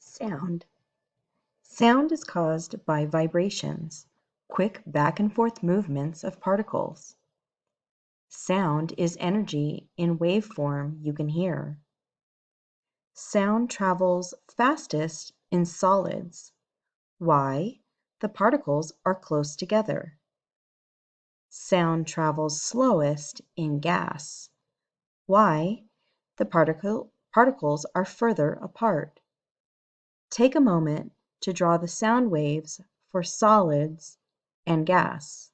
Sound. Sound is caused by vibrations, quick back and forth movements of particles. Sound is energy in waveform you can hear. Sound travels fastest in solids. Why? The particles are close together. Sound travels slowest in gas. Why? The particles are further apart. Take a moment to draw the sound waves for solids and gas.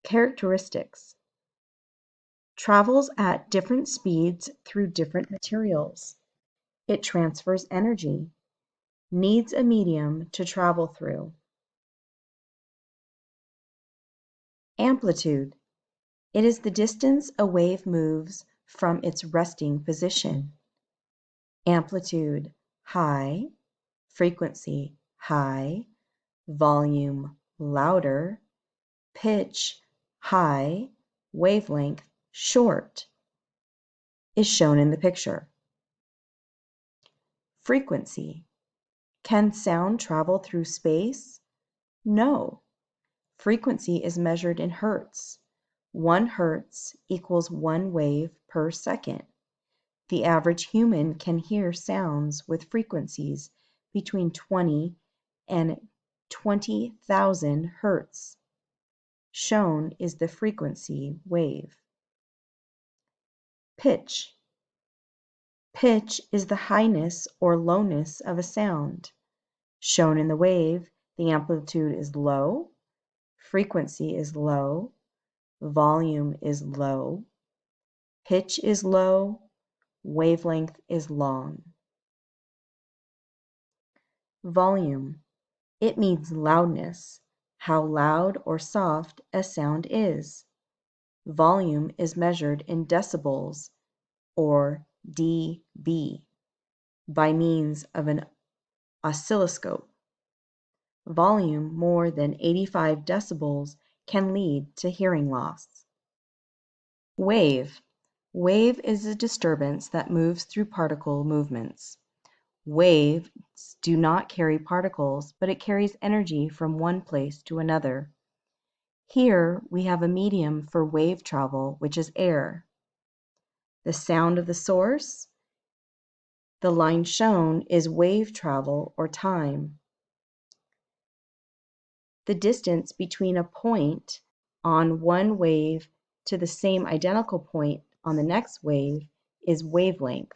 Characteristics. Travels at different speeds through different materials. It transfers energy. Needs a medium to travel through. Amplitude. It is the distance a wave moves from its resting position. Amplitude high, frequency high, volume louder, pitch high, wavelength short, is shown in the picture. Frequency. Can sound travel through space? No. Frequency is measured in hertz. 1 hertz equals 1 wave per second. The average human can hear sounds with frequencies between 20 and 20,000 hertz. Shown is the frequency wave. Pitch. Pitch is the highness or lowness of a sound. Shown in the wave, the amplitude is low, frequency is low, volume is low, pitch is low, wavelength is long. Volume. It means loudness, how loud or soft a sound is. Volume is measured in decibels, or dB, by means of an oscilloscope. Volume more than 85 decibels can lead to hearing loss. Wave. Wave is a disturbance that moves through particle movements. Waves do not carry particles, but it carries energy from one place to another. Here we have a medium for wave travel, which is air. The sound of the source. The line shown is wave travel or time. The distance between a point on one wave to the same identical point on the next wave is wavelength.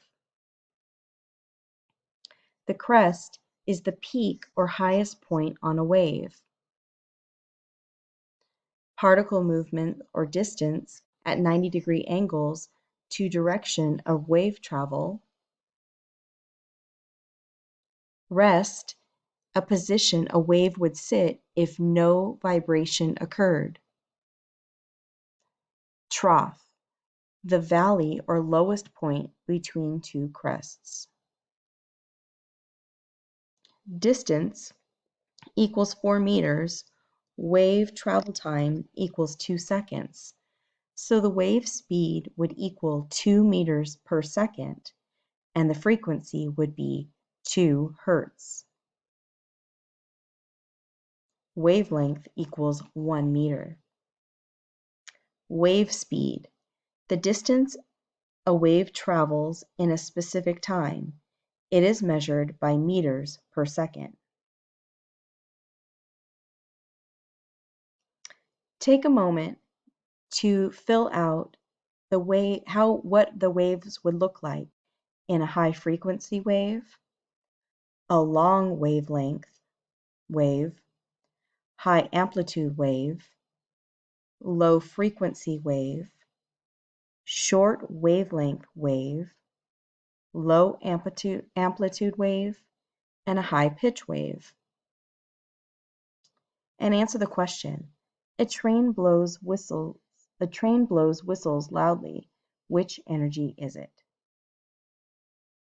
The crest is the peak or highest point on a wave. Particle movement or distance at 90-degree angles to direction of wave travel. Rest, a position a wave would sit if no vibration occurred. Trough, the valley or lowest point between two crests. Distance equals 4 meters. Wave travel time equals 2 seconds. So the wave speed would equal 2 meters per second, and the frequency would be 2 hertz. Wavelength equals 1 meter. Wave speed, the distance a wave travels in a specific time. It is measured by meters per second. Take a moment to fill out what the waves would look like in a high frequency wave, a long wavelength wave, high amplitude wave, low frequency wave, short wavelength wave, low amplitude wave, and a high pitch wave. And answer the question. A train blows whistles loudly. Which energy is it?